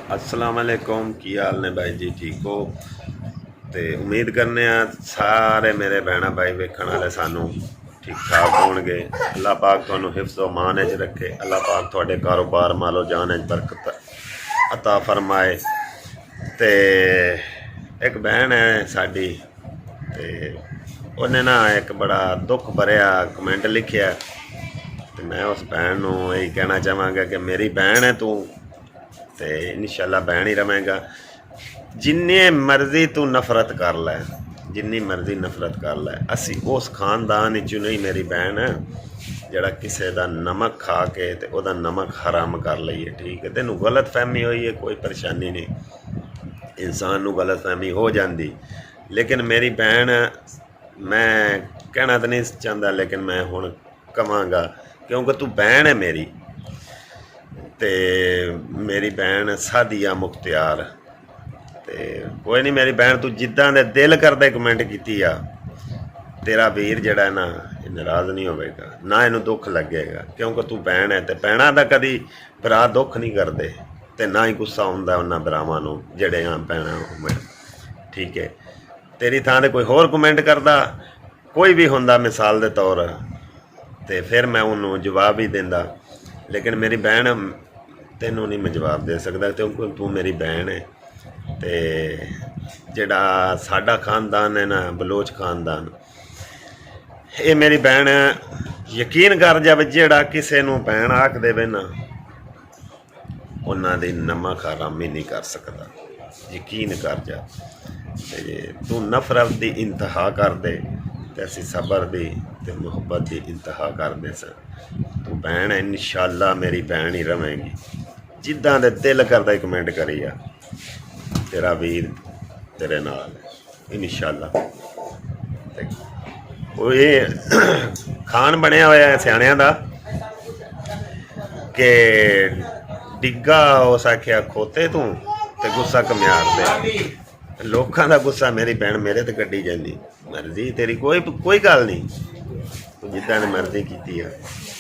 अस्सलाम वालेकुम, की हाल ने भाई जी? ठीक हो? तो उम्मीद करने सारे मेरे भैन भाई वेखण वाले सानू ठीक ठाक होणगे। अल्लाह पाक तुहानू हिफ्ज़ व मान च रखे। अल्लाह पाक तुहाडे कारोबार मालो जान च बरकत अता फरमाए। ते एक बहन है साडी, ते उन्हें ना एक बड़ा दुख भरिया कमेंट लिखिया। तो मैं उस बहन नू यही कहना चाहांगा कि मेरी बहन है तू, तो इंशाअल्लाह बहन ही रवेगा। जिन्नी मर्जी तू नफरत कर लै, जिन्नी मर्जी नफरत कर लै, असी उस खानदान चो नहीं मेरी बहन जड़ा किसी का नमक खा के ते ओदा नमक हराम कर लईए। ठीक है, तेनू गलत फहमी हुई है, कोई परेशानी नहीं, इंसान नू गलत फहमी हो जाती। लेकिन मेरी बहन, मैं कहना तो नहीं चाहता, लेकिन मैं हुण कवांगा क्योंकि तू बहन है मेरी। ते मेरी बहन सादिया मुख्तियार, ते कोई नहीं मेरी बहन, तू जिद्दां दे दिल करदे कमेंट कीती आ, तेरा वीर जड़ा ना नाराज़ नहीं होगा, ना इनू दुख लगेगा, क्योंकि तू बहन है। तो भैणा दा कदी भरा दुख नहीं करते, तो ना ही गुस्सा आउंदा उन्हां भरावां नू जेड़े भैणां होवन। ठीक है, तेरी थां ते कोई होर कमेंट करदा कोई भी हुंदा मिसाल दे तौर, तो फिर मैं उन्होंने जवाब ही देंदा। लेकिन मेरी बहन, तेनों नहीं मैं जवाब दे सकता क्योंकि तू मेरी बहन है। तो जेड़ा साडा खानदान है ना, बलोच खानदान, ये मेरी बहन, यकीन कर जब जेड़ा किसी नू भैन आख देवे ना, उन्हां दी नमक हरामी नहीं कर सकता। यकीन कर जा। ते तू नफरत दी इंतहा कर दे, ते असी सबर दी ते मुहब्बत दी इंतहा कर दे सन। तू बहन है, इंशाअल्लाह मेरी बहन ही रवेगी। जिद्दां दे दिल करदा कमेंट करी आ, तेरा वीर तेरे नाल इंशाअल्लाह। ये खान बनया होया है सियाणियां दा कि डिग्गा उस आख्या खोते तू ते गुस्सा कम्यार दे। लोकां दा गुस्सा मेरी भैन मेरे ते कड्डी जांदी। मर्जी तेरी कोई गल नहीं, तू जिद्दां ने मर्जी कीती है,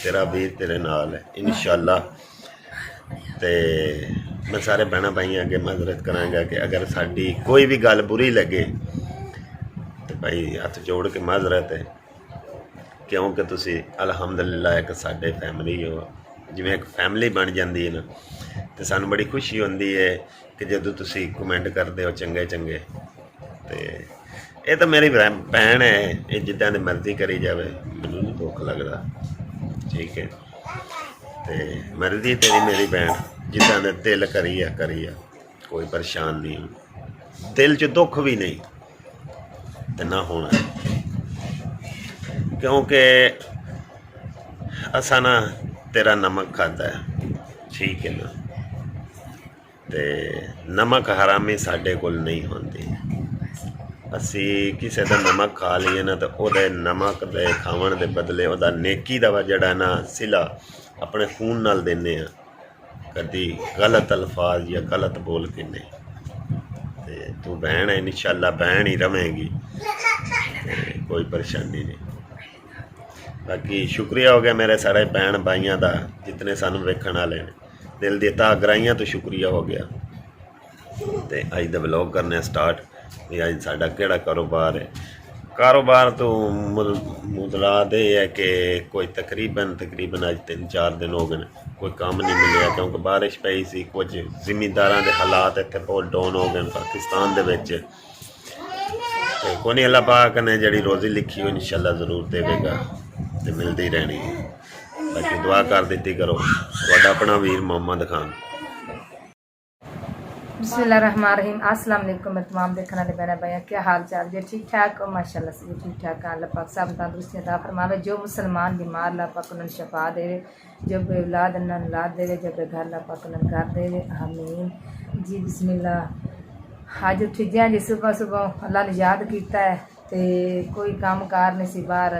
तेरा वीर तेरे नाल है इंशाअल्लाह। ते मैं सारे भैन भाई अगे माजरत करांगा कि अगर साडी कोई भी गल बुरी लगे तो भाई हथ जोड़ के माजरत है, क्योंकि तुसी अलहमदुलिल्लाह एक साडे फैमिली हो, जिवें एक फैमिली बन जाती है ना, तो सानू बड़ी खुशी होती है कि जदों तुसी कमेंट करते हो चंगे चंगे। तो ये तो मेरी भैन है, ये जिद्दां दी मर्जी करी जाए, मैनूं नहीं दुख लगता। ठीक है, तो मर्जी तेरी मेरी भैन, जिद्दां दे दिल करी आ, कोई परेशान नहीं, दिल च दुख भी नहीं ते ना होना, क्योंकि असा ना तेरा नमक खाता है। ठीक है ना, ते नमक हरामी साडे कोल नहीं होंदी। असी किसी का नमक खा लीए ना, तो वह नमक दे खावन दे बदले वह नेकी दा जड़ा ना सिला अपने खून नाल देने, कदी गलत अल्फाज या गलत बोल के नहीं। ते तू बहन है, इंशाअल्लाह बहन ही रवेगी, कोई परेशानी नहीं। बाकी शुक्रिया हो गया मेरे सारे भैन भाइयों का, जितने सानू वेखण वाले ने, दिल दी तह गराइयां तो शुक्रिया हो गया। तो अज दा व्लॉग करने स्टार्ट भी अज साडा केड़ा कारोबार है। कारोबार तो मुदलात ये है कि कोई तकरीबन अज 3-4 दिन हो गए कोई काम नहीं मिले, क्योंकि बारिश पई सी, कुछ जिमींदारां दे हालात इत्थे बहुत डाउन हो गए पाकिस्तान दे विच। तो कोई नहीं, अल्लाह पाक ने जड़ी रोज़ी लिखी हो इंशाअल्लाह ज़रूर देगा, तो मिलती रहनी है। बाकी दुआ कर दी करो। तुहाडा अपना वीर मोहम्मद खान। बिस्मिल्लाहिर्रहमानिर्रहीम। अस्सलाम वालेकुम तमाम देखने वाले बहन भाई, क्या हाल चाल जी? ठीक ठाक हो? माशाल्लाह से भी ठीक ठाक है। अल्लाह पाक सब तंदुरुस्ती अता फरमावे। जो मुसलमान बीमार अल्लाह पाक उन्हें शफा देवे, जो बेऔलाद उन्हें औलाद देवे, जो बेघर अल्लाह पाक उन्हें घर देवे, आमीन जी। बिस्मिल्लाह। अज उठी जियां जी सुबह सुबह अल्लाह ने याद किया है, तो कोई काम कार नहीं सी, बाहर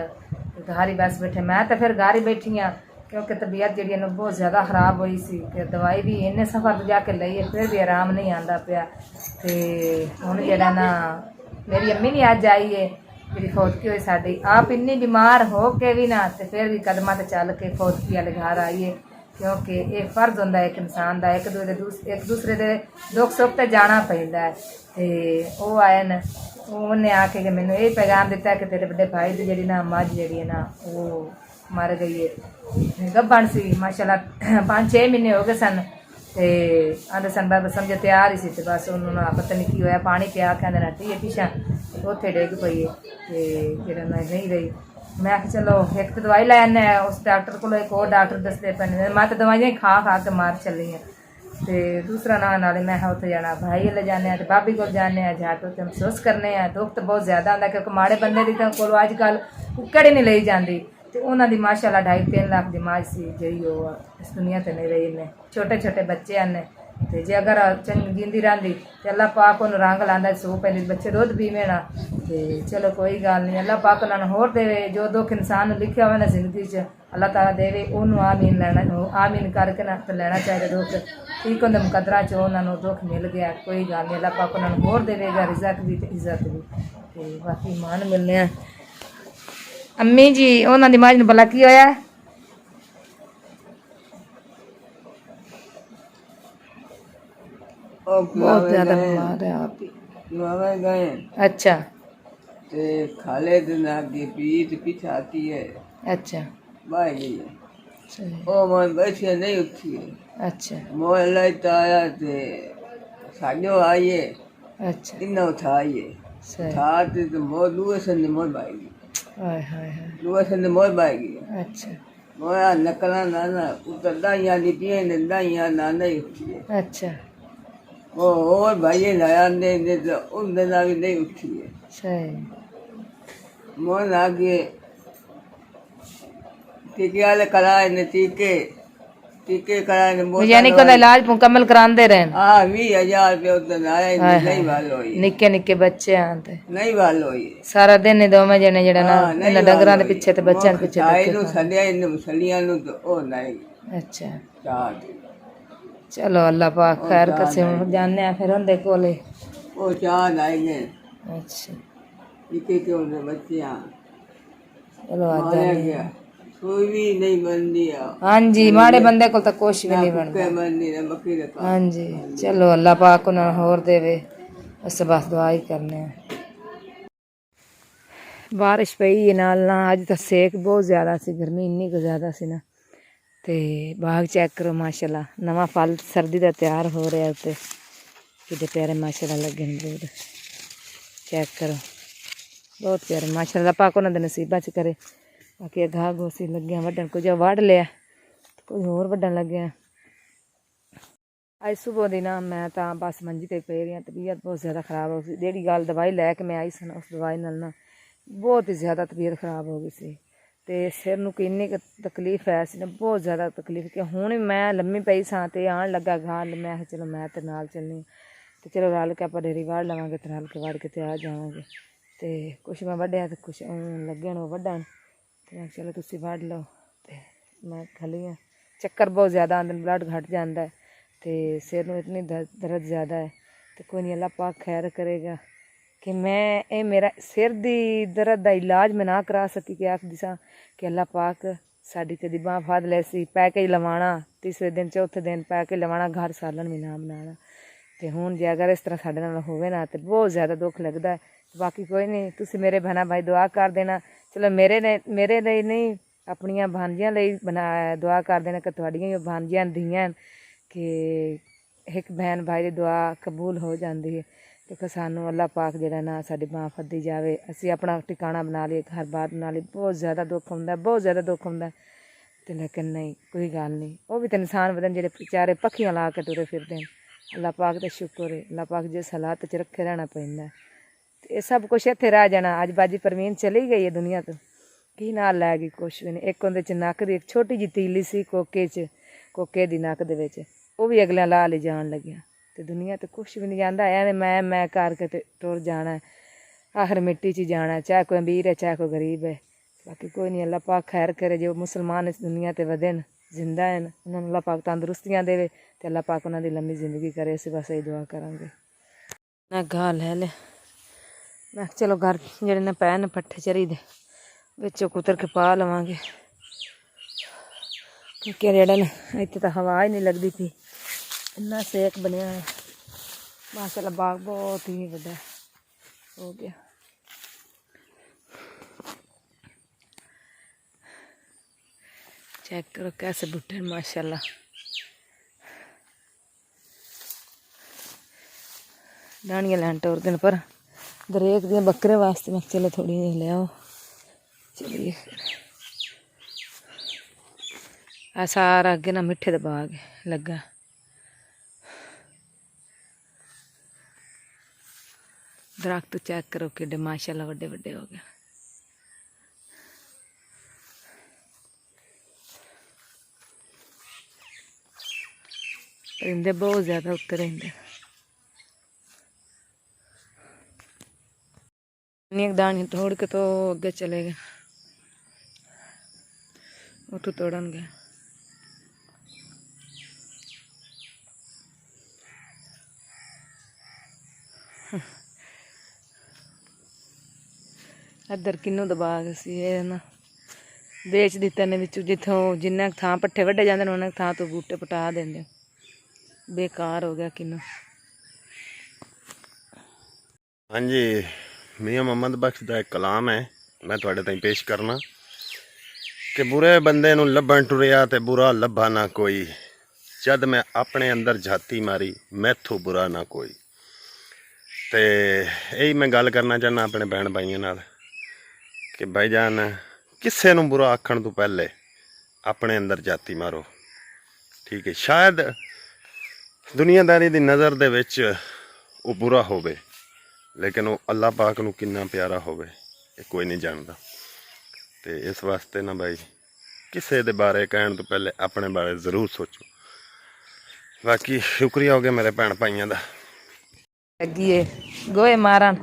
घर ही बस बैठे। मैं तो फिर घर ही बैठी हाँ, क्योंकि तबीयत जी बहुत ज़्यादा खराब हुई सी, कि दवाई भी इन्ने सफ़र तो जाके ली है, फिर भी आराम नहीं आता पाया। तो हुण जरा ना मेरी अम्मी नहीं अज आई है, मेरी फौतकी हुई साड़ी, आप इन्नी बीमार हो के भी ना, तो फिर भी कदमां ते चल के फौतकी वाले घर आई है। ਕਿਉਂਕਿ ਇਹ ਫਰਜ਼ ਹੁੰਦਾ ਇੱਕ ਇਨਸਾਨ ਦਾ ਇੱਕ ਦੂਸਰੇ ਦੇ ਦੁੱਖ ਸੁੱਖ ਤੇ ਜਾਣਾ ਪੈਂਦਾ ਹੈ। ਤੇ ਉਹ ਆਏ ਨੇ, ਉਹਨੇ ਆ ਕੇ ਮੈਨੂੰ ਇਹ ਪੈਗਾਮ ਦਿੱਤਾ ਕਿ ਤੇਰੇ ਵੱਡੇ ਭਾਈ ਦੀ ਜਿਹੜੀ ਨਾ ਮੱਝ ਜਿਹੜੀ ਹੈ ਨਾ ਉਹ ਮਰ ਗਈ ਹੈ। ਗੱਭਣ ਸੀ ਮਾਸ਼ਾਅੱਲਾ, 5-6 ਮਹੀਨੇ ਹੋ ਗਏ ਸਨ। ਤੇ ਆਂਦੇ ਸਨ ਬਾਬਾ ਸਮਝ ਤਿਆਰ ਹੀ ਸੀ ਤੇ ਬਸ ਉਹਨੂੰ ਨਾ ਪਤਾ ਨਹੀਂ ਕੀ ਹੋਇਆ, ਪਾਣੀ ਪਿਆ ਕੇ ਆਂਦੇ ਨਾ ਟੀ ਪਿਛਾ ਉੱਥੇ ਡਿੱਗ ਪਈ ਹੈ ਤੇ ਜਿਹੜਾ ਮੈਂ ਨਹੀਂ ਰਹੀ। ਮੈਂ ਕਿਹਾ ਚਲੋ ਇੱਕ ਤਾਂ ਦਵਾਈ ਲੈ ਆਨੇ ਉਸ ਡਾਕਟਰ ਕੋਲ, ਇੱਕ ਹੋਰ ਡਾਕਟਰ ਦੱਸਦੇ ਪਏ ਨੇ, ਮੈਂ ਤਾਂ ਦਵਾਈਆਂ ਹੀ ਖਾ ਖਾ ਕੇ ਮਾਰ ਚੱਲੀ ਹਾਂ। ਤੇ ਦੂਸਰਾ ਨਾਲੇ ਮੈਂ ਉੱਥੇ ਜਾਣਾ ਭਾਈ ਵੱਲ ਜਾਂਦੇ ਹਾਂ ਤੇ ਬਾਬੀ ਕੋਲ ਜਾਂਦੇ ਹਾਂ, ਜਾ ਕੇ ਉੱਥੇ ਮਹਿਸੂਸ ਕਰਨੇ ਆ। ਦੁੱਖ ਤਾਂ ਬਹੁਤ ਜ਼ਿਆਦਾ ਹੁੰਦਾ ਕਿਉਂਕਿ ਮਾੜੇ ਬੰਦੇ ਦੀ ਤਾਂ ਕੋਲ ਅੱਜ ਕੱਲ੍ਹ ਕੁੱਕੜ ਹੀ ਨਹੀਂ ਲਈ ਜਾਂਦੀ। ਤੇ ਉਹਨਾਂ ਦੀ ਮਾਸ਼ਾਅੱਲਾ 2.5-3 ਲੱਖ ਦੀ ਮੱਝ ਸੀ ਜਿਹੜੀ ਉਹ ਇਸ ਦੁਨੀਆ ਤੇ ਨਹੀਂ ਰਹੀ ਨੇ। ਛੋਟੇ ਛੋਟੇ ਬੱਚੇ ਹਨ ਤੇ ਜੇ ਅਗਰ ਜਿੰਦੀ ਰਹਿੰਦੀ ਤੇ ਅੱਲਾਹ ਪਾਕ ਉਹਨੂੰ ਰੰਗ ਲਾਉਂਦਾ, ਸੂ ਪੈਂਦੀ, ਬੱਚੇ ਦੁੱਧ ਪੀਵੇ ਨਾ। ਤੇ ਚਲੋ ਕੋਈ ਗੱਲ ਨਹੀਂ, ਅੱਲਾਹ ਪਾਕ ਉਹਨਾਂ ਨੂੰ ਹੋਰ ਦੇਵੇ। ਜੋ ਦੁੱਖ ਇਨਸਾਨ ਨੂੰ ਲਿਖਿਆ ਹੋਵੇ ਨਾ ਜ਼ਿੰਦਗੀ 'ਚ ਅੱਲਾਹ ਤਾਲਾ ਦੇਵੇ, ਉਹਨੂੰ ਆਮੀਨ ਲੈਣਾ, ਆਮੀਨ ਕਰਕੇ ਨਾ ਤੇ ਲੈਣਾ ਚਾਹੀਦਾ ਦੁੱਖ। ਠੀਕ ਹੁੰਦੇ ਮੁਕੱਦਰਾਂ 'ਚ ਉਹਨਾਂ ਨੂੰ ਦੁੱਖ ਮਿਲ ਗਿਆ, ਕੋਈ ਗੱਲ ਨਹੀਂ, ਅੱਲਾਹ ਪਾਕ ਉਹਨਾਂ ਨੂੰ ਹੋਰ ਦੇਵੇਗਾ, ਰਿਜ਼ਕ ਵੀ ਤੇ ਇੱਜ਼ਤ ਵੀ। ਤੇ ਬਾਕੀ ਮਾਨ ਮਿਲਨੇ ਆ। ਅੰਮੀ ਜੀ ਉਹਨਾਂ ਦੀ ਮੱਝ ਨੂੰ ਭਲਾ ਕੀ ਹੋਇਆ? बहुत ज्यादा बीमार है आप ही। गए अच्छा ते खाले दिन आगे पीठ पिछाती है। अच्छा भाई गई है सही। ओ मैं बैठे नहीं उठी है। अच्छा मोह लेता आया ते साजो आइए अच्छा इन्ना उठाइए सही। उठाते तो मोह लुए से मोह भाई हाय हाय हाय। लुए से मोह भाई अच्छा मोया नकला नाना उतर दाइया दी पिए ने दाइया ना नहीं उठी है। अच्छा वो और भाई नया ने तो उन दिन भी नहीं उठी है। सही। मोहन आगे टीके वाले कराए ने टीके कराए ने यानी को इलाज मुकम्मल करांदे रहन। हाँ 20,000 रुपये उधर आया नहीं वाल होई निक्के निक्के बच्चे आं ते नहीं वाल होई सारा दिन ही दोवें जने जेड़ा ना इन्हां डंगरां दे पिछे ते बच्चें दे पिछे आई नु सलिया इन सलिया नु तो ओ नहीं। अच्छा चार चलो अल्लाह पाक खैर कसे जाने फिर उनदे कोले वो चार आएंगे। अच्छा टीके के उनके बच्चे चलो आ मारा जाने। गया कोई भी नहीं बन दिया। हाँ जी माड़े बंदे को तो कुछ भी नहीं बनता। बन दिया बकरी रखा। हाँ जी चलो अल्लाह पाक उन्हें होर देवे, बस बस दुआ ही करने हैं। बारिश पई नाल ना अज तो सेक बहुत ज़्यादा सी, गर्मी इन्नी को ज़्यादा सी ना। ते बाग चेक करो माशाल्लाह, नवा फल सर्दी का तैयार हो रहा है उत्ते कि प्यारे माशाल्लाह लगे ने बहुत। चेक करो बहुत प्यारे माशाल्लाह, पाक उन्होंने नसीबा च करे। बाकी घाह घोसी लगे वड्डन, कुछ वढ़ लिया कुछ होर वड्डन लगे। अज सुबह दी ना मैं तो बस मंजी ते पे रही, तबीयत बहुत ज़्यादा खराब हो गई। जेड़ी गल दवाई लैके मैं आई सन उस दवाई नाल ना बहुत ही ज़्यादा तबीयत खराब हो गई सी। ते सिर नूं किन्नी क तकलीफ है सी ना, बहुत ज़्यादा तकलीफ कि हुण मैं लम्मी पई सां ते आण लगा घाह। मैं चलो मैं ते नाल चलनी ते चलो रल के आपां डेरी वाड़ लवांगे ते रल के वाड़ के ते आ जावांगे। ते कुछ मैं वड्ढिया ते कुछ लगे न वड्ढण ते मैं चलो तुसीं वढ़ लो। ते मैं खली हाँ, चक्कर बहुत ज़्यादा आंदे, ब्लड घट जाता है ते सिर नूं इतनी दर्द ज़्यादा है। तो कोई नहीं अल्लाह पाक खैर करेगा कि मैं ये मेरा सिर दी दर्द दा इलाज मैं ना करा सकी कि आखदी सां कि अल्लाह पाक साडी कदी बांह फड़ लै सी, पैकेज लवाना तीसरे दिन चौथे दिन पैकेज लवाना, घर सालन भी ना बनाना। तो हुण जे अगर इस तरह साडे नाल होवे ना तो बहुत ज़्यादा दुख लगता है। बाकी कोई नहीं, तुसीं मेरे भैणा भाई दुआ कर देना। चलो मेरे लिए नहीं अपनियां भांजियां लई बना दुआ कर देना कि तुहाडियां भांजियां धियां कि एक बहन भाई दी दुआ कबूल हो जाती है। देखो सानू अल्लाह पाक जिहड़ा ना साडी बांह फद्दी जावे, असीं अपना ठिकाना बना लईए, घर बार बना लईए। बहुत ज़्यादा दुख हुंदा, बहुत ज़्यादा दुख हुंदा। ते लेकिन नहीं कोई गल नहीं, वो भी तो इंसान वदन जेह्ड़े बेचारे पक्खियां ला के तुरे फिरदे न। अल्लाह पाक दा शुक्र है, अल्लाह पाक जिस हालात च रखे रहना पैंदा। ते सब कुछ इत्थे रह जाना। अज बाजी परवीन चली गई है दुनिया तो की नाल लै गई, कुछ भी नहीं। एक उंदे च नक्क दी एक छोटी जी तीली सी कोके दी नक्क दे विच, वो भी अगले ला ले जान लग्या। तो दुनिया तो कुछ भी नहीं जाता है, मैं करके ते टुर जाना है, आखिर मिट्टी च जाना है, चाहे कोई अमीर है चाहे कोई गरीब है। बाकी कोई नहीं, अल्लाह पाक खैर करे। जो मुसलमान इस दुनिया ते वधे न जिंदा हैं उन्होंने अल्लाह पाक तंदुरुस्तियाँ देवे ते अल्लाह पाक उन्होंने लंबी जिंदगी करे। इस बस यही दुआ करांगे। मैं घाह लै लिया, मैं चलो घर जेह्ड़े ने पै न पट्ठे चरी दे बिच्चों कुतर के पा लवांगे। क्योंकि जेड़ा ना इतने तो हवा ही नहीं लगती थी, इन्ना सेक बनया है। माशाल्लाह बाग बहुत ही बड़ा हो गया। चेक करो कैसे बूटे माशाल्लाह। डानियां लैन टोर दिन पर दरेक दियां बकरे वास्ते मैं चलो थोड़ी ले आओ। चलिए आ सारा अगे ना मिठे दा बाग लगा। दरख्त चेक करो कि माशाल्लाह वड्डे वड्डे हो गए। परिंदे बहुत ज्यादा उत्ते रहते। एक दाने तोड़ के तो अगे चले गए, उठू तोड़न गए। इधर किन्नू दा बाग सी ना बेच दिता ने विचों, जिथों जिन्ना थां पट्ठे वड्डे जांदे ने उन्ना थां तो बूटे पटा देंदे। बेकार हो गया किन्नू। हाँ जी, मियाँ मोहम्मद बख्श का एक कलाम है मैं तुहाडे ताईं पेश करना कि बुरे बंदे नूं लभण टुरिया ते बुरा लभा ना कोई, जद मैं अपने अंदर झाती मारी मैथों बुरा ना कोई। ते यही मैं गल करना चाहना अपने भैन भाइयों नाल कि भाईजान किसे नूं बुरा आखण तो पहले अपने अंदर जाती मारो। ठीक है, शायद दुनियादारी दी नज़र दे विच वो बुरा होवे, लेकिन वो अल्लाह पाक नूं किन्ना प्यारा होवे ये कोई नहीं जानता। तो इस वास्ते ना भाई किसे दे बारे कहण तो पहले अपने बारे ज़रूर सोचो। बाकी शुक्रिया हो गया मेरे भैन भाइयों का। लगी है गोए मारन,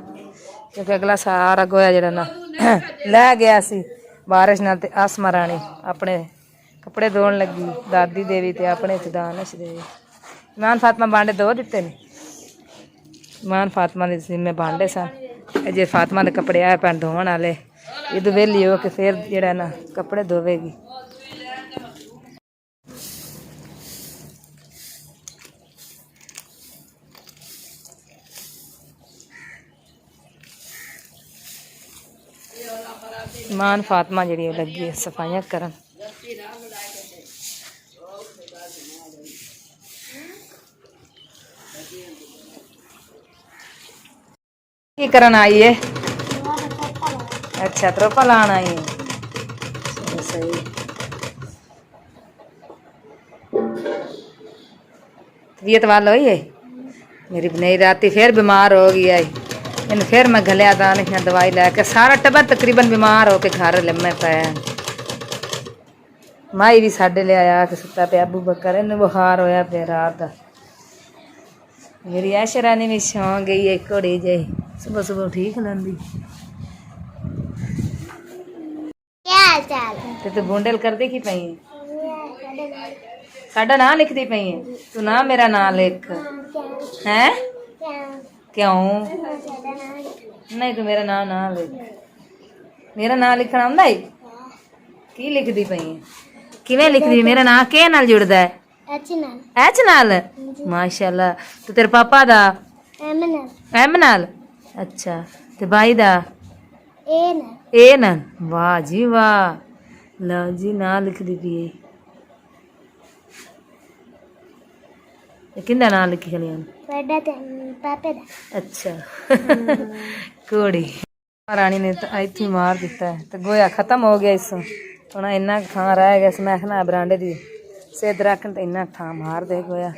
क्योंकि अगला सारा गोया जरा ना लै गया सी बारिश नाल। ते आसमा रानी अपने कपड़े धोन लगी, दादी देवी ते अपने च दानिश देवी। ईमान फातिमा भांडे धो दिते ने, ईमान फातिमा दे जिम्मे भांडे सन। जे फातिमा दे कपड़े आए पैन धोन वाले, इद वेली हो के फिर जेड़ा ना कपड़े धोवेगी। ईमान फातिमा जी लगी है सफाइयां करन। की करन आई है? अच्छा त्रोपा लान आई है। चलो सही। तबीयत वाल हुई है मेरी बनई, राती फिर बीमार हो गई आई। इन फिर मैं गलिया दानिश ने दवाई लैके सारा टब्बर तकरीबन बीमार हो के घर लम्मे पे। माई भी साढ़े ले आया कि सुता पे अबू बकर, इन बुखार होया पे रात दा। मेरी ऐशरानी भी सौ गई है घोड़ी जी, सुबह सुबह ठीक लंदी। तू बूंडल कर दी की पई है? साडा नाम लिखती पई है तू? ना मेरा नाम लिख है। क्यों नहीं? तू मेरा नाम ना लिख। मेरा नाम लिखना आंदा है? की लिखदी पई है? किवें लिखदी? मेरा नाम के नाल जुड़दा है? एच नाल। माशाल्लाह। तो तेरे पापा दा? एम नाल। अच्छा ते भाई दा? ए नाल। वाह जी वाह, लो जी ना लिखदी पई है। किंदा नाम लिखी खली हूं? पापे दा। अच्छा कोड़ी रानी ने तो इत्थे मार दिता है। तो गोया खत्म हो गया इस हुण इन्ना थां रह गया। मैं आखना बरांडे दी सेद रखन तो इन्ना थां मार दे गोया।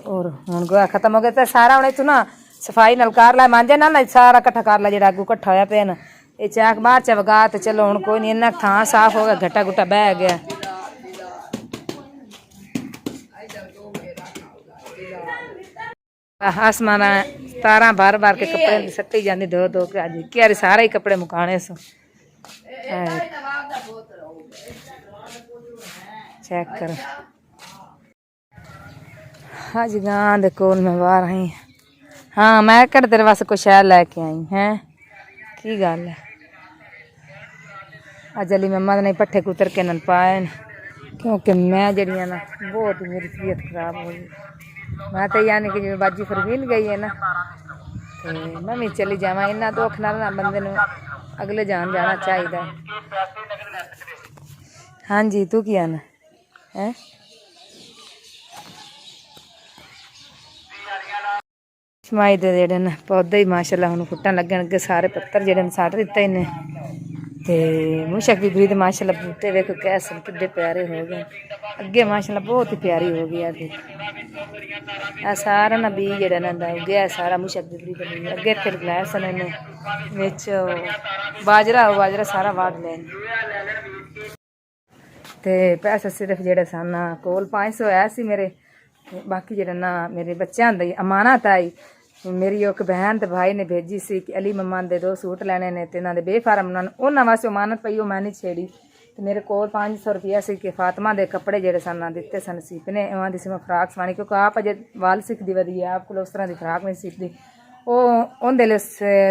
और हुण गोया खत्म हो गया। तो सारा हुण इत्थों ना सफाई नाल कर लै, मांजे ना सारा कट्ठा कर लै जेड़ा अगू कट्ठा होया पे ना। ये चाक बाहर च वगा तो चलो हुण कोई नहीं, इन्ना थां साफ हो गया, घट्टा घुट्टा बह गया। आसमान तारा बार बार के कपड़े सट्टी जाती धो धो के। अज क्या सारे ही कपड़े मुकाने सो। चेक करो हाँ जी गां दे कोल मैं बाहर आई। हाँ मैं कड़ तेरे वास्ते कुछ शहर लैके आई हैं। की गल है? अज अली मम्मा ने पट्ठे कुतर के नन पाए ਕਿਉਂਕਿ ਮੈਂ ਜਿਹੜੀਆਂ ਨਾ ਬਹੁਤ ਹੀ ਮੇਰੀ ਤਬੀਅਤ ਖਰਾਬ ਹੋ ਗਈ। ਮੈਂ ਤਾਂ ਯਾਨੀ ਕਿ ਜਿਵੇਂ ਬਾਜੀ ਫਰਵੀਨ ਗਈ ਹੈ ਨਾ ਤੇ ਮੈਂ ਵੀ ਚਲੀ ਜਾਵਾਂ। ਇਹਨਾਂ ਦੁੱਖ ਨਾਲ ਨਾ ਬੰਦੇ ਨੂੰ ਅਗਲੇ ਜਾਣਾ ਚਾਹੀਦਾ। ਹਾਂਜੀ ਤੂੰ ਕੀ ਆਣਾ ਹੈ? ਸ਼ਮਾਈ ਦੇ ਜਿਹੜੇ ਨੇ ਪੌਦੇ ਹੀ ਮਾਸ਼ਾਅੱਲਾ ਹੁਣ ਫੁੱਟਣ ਲੱਗਣ ਅੱਗੇ ਸਾਰੇ ਪੱਤਰ ਜਿਹੜੇ ਨੇ ਸੱਟ ਦਿੱਤੇ ਇਹਨੇ ਤੇ ਮੁਸ਼ਕ ਵੀ ਬਰੀਦ ਮਾਸ਼ਾਅੱਲਾ ਬੂਟੇ ਵੇਖ ਕੈਸੇ ਕਿੱਡੇ ਪਿਆਰੇ ਹੋ ਗਏ ਅੱਗੇ ਮਾਸ਼ਾਅੱਲਾ ਬਹੁਤ ਹੀ ਪਿਆਰੀ ਹੋ ਗਈ ਆ ਸਾਰਾ ਨਾ ਬੀ ਜਿਹੜਾ ਨਾ ਦਾ ਗਿਆ ਸਾਰਾ ਮੁਸ਼ਕ ਦੀ ਬਰੀਦ ਅੱਗੇ ਫਿਰ ਲਾਇਆ ਸਨ ਇਹਨੇ ਵਿੱਚ ਬਾਜਰਾ ਸਾਰਾ ਵਾੜ ਲਿਆ ਤੇ ਪੈਸੇ ਸਿਰਫ ਜਿਹੜੇ ਸਨ ਕੋਲ 500 ਆਇਆ ਸੀ ਮੇਰੇ ਬਾਕੀ ਜਿਹੜਾ ਨਾ ਮੇਰੇ ਬੱਚਿਆਂ ਦਾ ਅਮਾਨਤ ਆਈ। ਮੇਰੀ ਇੱਕ ਬਹਿਨ ਤੇ ਭਾਈ ਨੇ ਭੇਜੀ ਸੀ ਕਿ ਅਲੀ ਮੰਮਾ ਦੇ 2 ਸੂਟ ਲੈਣੇ ਨੇ ਤੇ ਇਹਨਾਂ ਦੇ ਬੇਫਾਰਮ ਉਹਨਾਂ ਵਾਸਤੇ ਅਮਾਨਤ ਪਈ ਉਹ ਮੈਂ ਨਹੀਂ ਛੇੜੀ ਤੇ ਮੇਰੇ ਕੋਲ 500 ਰੁਪਇਆ ਸੀ ਕਿ ਫਾਤਮਾ ਦੇ ਕੱਪੜੇ ਜਿਹੜੇ ਸਨ ਦਿੱਤੇ ਸਨ ਸੀਪਨੇ ਉਹਨਾਂ ਦੀ ਸੀ ਮੈਂ ਫਰਾਕ ਸਵਾਣੀ ਕਿਉਂਕਿ ਆਪ ਅਜੇ ਵਾਲ ਸਿੱਖਦੀ ਵਧੀ ਆਪ ਕੋਲ ਉਸ ਤਰ੍ਹਾਂ ਦੀ ਫਰਾਕ ਨਹੀਂ ਸਿੱਖਦੀ ਉਹ ਉਹਦੇ ਲਈ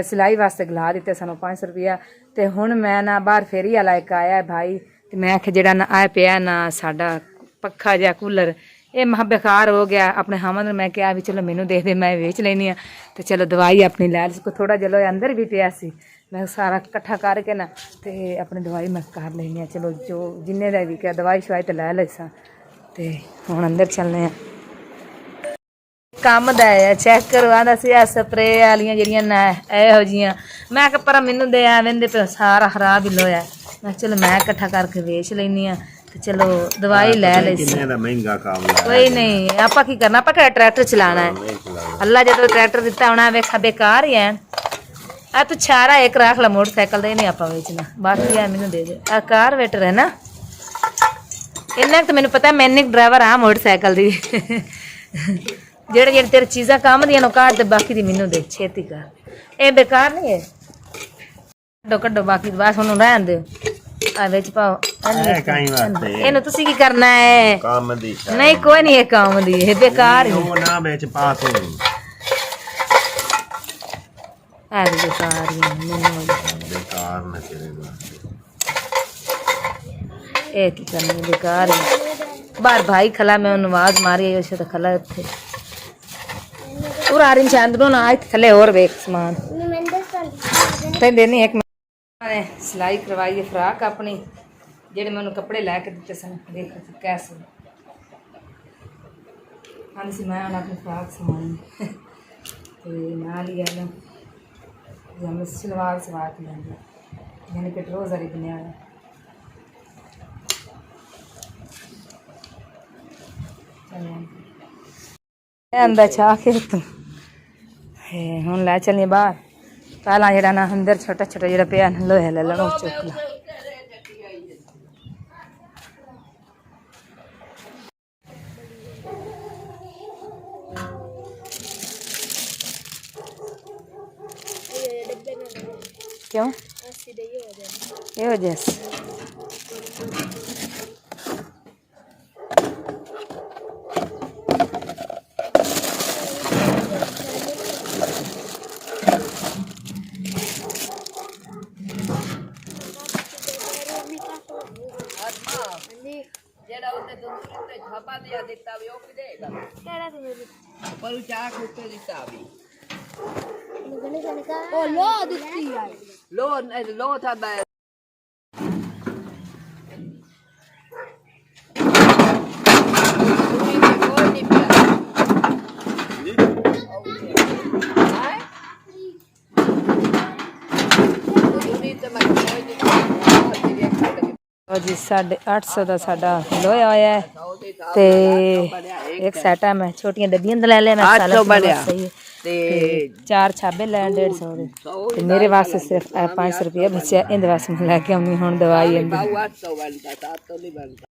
ਸਿਲਾਈ ਵਾਸਤੇ ਗਲਾ ਦਿੱਤੇ ਸਾਨੂੰ 500 ਰੁਪਇਆ ਤੇ ਹੁਣ ਮੈਂ ਨਾ ਬਾਹਰ ਫੇਰੀ ਵਾਲਾ ਇੱਕ ਆਇਆ ਭਾਈ ਤੇ ਮੈਂ ਆਖਿਆ ਜਿਹੜਾ ਨਾ ਆਇਆ ਪਿਆ ਨਾ ਸਾਡਾ ਪੱਖਾ ਜਾਂ ਕੂਲਰ ਇਹ ਮਹਾ ਬੇਕਾਰ ਹੋ ਗਿਆ ਆਪਣੇ ਹਮਦ ਨੂੰ ਮੈਂ ਕਿਹਾ ਵੀ ਚਲੋ ਮੈਨੂੰ ਦੇ ਦੇ ਮੈਂ ਵੇਚ ਲੈਣੀ ਆ ਤੇ ਚਲੋ ਦਵਾਈ ਆਪਣੀ ਲੈ ਲਈ ਥੋੜਾ ਜਿਹਾ ਅੰਦਰ ਵੀ ਪਿਆ ਸੀ ਮੈਂ ਸਾਰਾ ਇਕੱਠਾ ਕਰਕੇ ਨਾ ਤੇ ਆਪਣੀ ਦਵਾਈ ਮੈਂ ਕਰ ਲੈਣੀ ਆ ਚਲੋ ਜੋ ਜਿੰਨੇ ਦਾ ਵੀ ਕਿਹਾ ਦਵਾਈ ਸ਼ਵਾਈ ਤੇ ਲੈ ਲਈ ਸਾਂ ਤੇ ਹੁਣ ਅੰਦਰ ਚੱਲਨੇ ਆ ਕੰਮ ਦਾ ਹੈ ਚੈੱਕ ਕਰਵਾਉਂਦਾ ਸੀ ਆ ਸਪਰੇ ਵਾਲੀਆਂ ਜਿਹੜੀਆਂ ਨਾ ਇਹੋ ਜੀਆਂ ਮੈਂ ਕਿਹਾ ਪਰ ਮੈਨੂੰ ਦੇ ਆ ਵੰਦੇ ਪਿਆ ਸਾਰਾ ਖਰਾਬ ਹੀ ਲੋਇਆ ਮੈਂ ਚਲੋ ਮੈਂ ਇਕੱਠਾ ਕਰਕੇ ਵੇਚ ਲੈਣੀ ਆ ਤੇ ਚਲੋ ਦਵਾਈ ਲੈ ਲਈ ਕਿੰਨੇ ਦਾ ਮਹਿੰਗਾ ਕੰਮ ਹੈ ਕੋਈ ਨਹੀਂ ਆਪਾਂ ਕੀ ਕਰਨਾ ਆਪਾਂ ਕਿਹੜਾ ਟਰੈਕਟਰ ਚਲਾਣਾ ਹੈ ਅੱਲਾ ਜਦੋਂ ਟਰੈਕਟਰ ਦਿੱਤਾ ਹੋਣਾ ਵੇਖਾ ਬੇਕਾਰ ਹੀ ਹੈ ਆ ਤੂੰ ਛਾਰਾ ਇੱਕ ਰੱਖ ਲੈ ਮੋਟਰਸਾਈਕਲ ਦੇ ਨਹੀਂ ਆਪਾਂ ਵੇਚਣਾ ਬਾਕੀ ਆ ਮੈਨੂੰ ਦੇ ਦੇ ਆ ਕਾਰ ਵੇਟਰ ਹੈ ਨਾ ਇੰਨਾ ਤਾਂ ਮੈਨੂੰ ਪਤਾ ਮੈਂ ਇੱਕ ਡਰਾਈਵਰ ਆ ਮੋਟਰਸਾਈਕਲ ਦੀ ਜਿਹੜੇ ਤੇਰੀ ਚੀਜ਼ਾਂ ਕੰਮ ਦੀਆਂ ਨੂੰ ਕਾਟ ਤੇ ਬਾਕੀ ਦੀ ਮੈਨੂੰ ਦੇ ਛੇਤੀ ਕਰ ਇਹ ਬੇਕਾਰ ਨਹੀਂ ਹੈ ਕੱਢੋ ਬਾਕੀ ਬਸ ਉਹਨੂੰ ਰਹਿਣ ਦਿਓ ਆ ਵਿੱਚ ਪਾਓ ਇਹਨੂੰ ਤੁਸੀਂ ਕੀ ਕਰਨਾ ਹੈ ਕੰਮ ਦੀ ਨਹੀਂ ਕੋਈ ਨਹੀਂ ਇਹ ਕੰਮ ਦੀ ਇਹ ਬੇਕਾਰ ਉਹ ਨਾ ਵਿੱਚ ਪਾ ਤੂੰ ਆ ਬੇਕਾਰ ਹੀ ਮੈਨੂੰ ਬੇਕਾਰ ਨਾ ਤੇਰੇ ਇਹ ਕੀ ਕਰਨਾ ਬੇਕਾਰ ਬਾਹਰ ਭਾਈ ਖਲਾ ਮੈਂ ਉਹਨੂੰ ਆਵਾਜ਼ ਮਾਰੀ ਉਸ ਤੇ ਖਲਾ ਉੱਥੇ ਪੂਰਾ ਰਿੰ ਚੰਦਰੋਂ ਨਾ ਆਇ ਥੱਲੇ ਹੋਰ ਵੇਖ ਸਮਾਨ ਤੇ ਦੇਣੀ ਇੱਕ ਨੇ ਸਿਲਾਈ ਕਰਵਾਈ ਫਰਾਕ ਆਪਣੀ ਜਿਹੜੇ ਮੈਨੂੰ ਕੱਪੜੇ ਲੈ ਕੇ ਦਿੱਤੇ ਸਨ ਦੇਖ ਕੈਸੇ ਹਾਂ ਸੀ ਮੈਂ ਆਪਣੀ ਫਰਾਕ ਸਮਾਈ ਤੇ ਨਾਲ ਹੀ ਹੈ ਨਾ ਸਲਵਾਰ ਸਵਾ ਕੇ ਲੈਂਦਾ ਯਾਨੀ ਕਿ ਟਰੋਜ਼ਰ ਹੀ ਬਣਿਆ ਹੋਇਆ अंदर छा के तू हूँ लै चलनी बाहर पहला जरा ना अंदर छोटा छोटा जरा पिया लोहे ले लो चुक ला क्यों ये वजह से ਜਿਹੜਾ ਉਹਨੇ ਤੰਦੂਰੀ ਤੇ ਛਾਪਾ ਦਿਆ ਦਿੱਤਾ ਵੀ ਉਹ ਕਿ ਦੇਗਾ ਕਿਹੜਾ ਤੰਦੂਰੀ ਪਰ ਚਾਹ ਖੁੱਤੇ ਦਿੱਤਾ ਵੀ ਉਹ ਲੋ ਦਿੱਤੀ ਆ ਲੋ ਥਾ ਬੈ जी 850 का साडा लोया होया है ते एक सेट है मैं छोटियां डब्बियां ले ले मैं 800 बढ़िया ते 4 छाबे ले 150 दे ते मेरे वास्ते सिर्फ 500 रुपया बचा इंदे वास्ते मैं लेके आऊंगी हुन दवाई इंदी